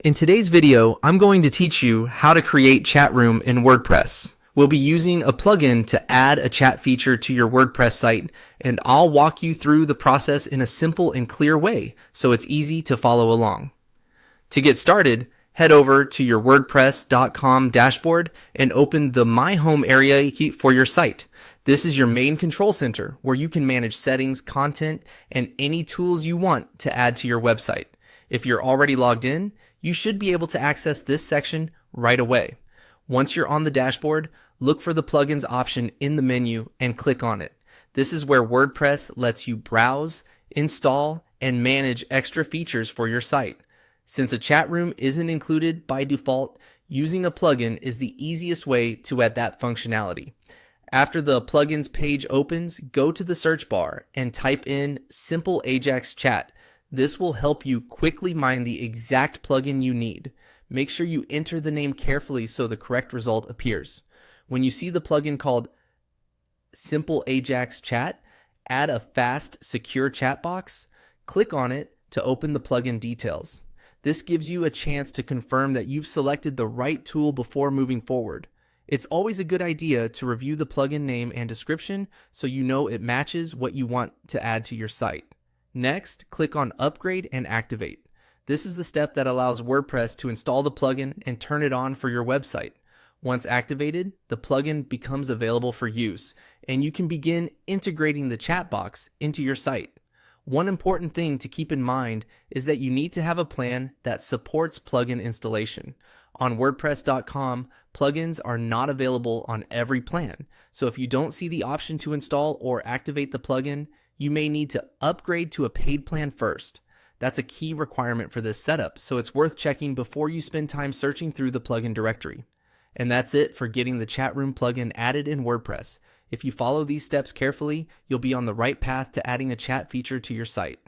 In today's video, I'm going to teach you how to create chat room in WordPress. We'll be using a plugin to add a chat feature to your WordPress site, and I'll walk you through the process in a simple and clear way so it's easy to follow along. To get started, head over to your WordPress.com dashboard and open the My Home area for your site. This is your main control center where you can manage settings, content, and any tools you want to add to your website. If you're already logged in, you should be able to access this section right away. Once you're on the dashboard, look for the plugins option in the menu and click on it. This is where WordPress lets you browse, install, and manage extra features for your site. Since a chat room isn't included by default, using a plugin is the easiest way to add that functionality. After the plugins page opens, go to the search bar and type in Simple Ajax Chat. This will help you quickly find the exact plugin you need. Make sure you enter the name carefully so the correct result appears. When you see the plugin called Simple Ajax Chat, add a fast, secure chat box. Click on it to open the plugin details. This gives you a chance to confirm that you've selected the right tool before moving forward. It's always a good idea to review the plugin name and description so you know it matches what you want to add to your site. Next, click on Upgrade and Activate. This is the step that allows WordPress to install the plugin and turn it on for your website. Once activated, the plugin becomes available for use, and you can begin integrating the chat box into your site. One important thing to keep in mind is that you need to have a plan that supports plugin installation. On WordPress.com, plugins are not available on every plan, so if you don't see the option to install or activate the plugin, you may need to upgrade to a paid plan first. That's a key requirement for this setup, so it's worth checking before you spend time searching through the plugin directory. And that's it for getting the chat room plugin added in WordPress. If you follow these steps carefully, you'll be on the right path to adding a chat feature to your site.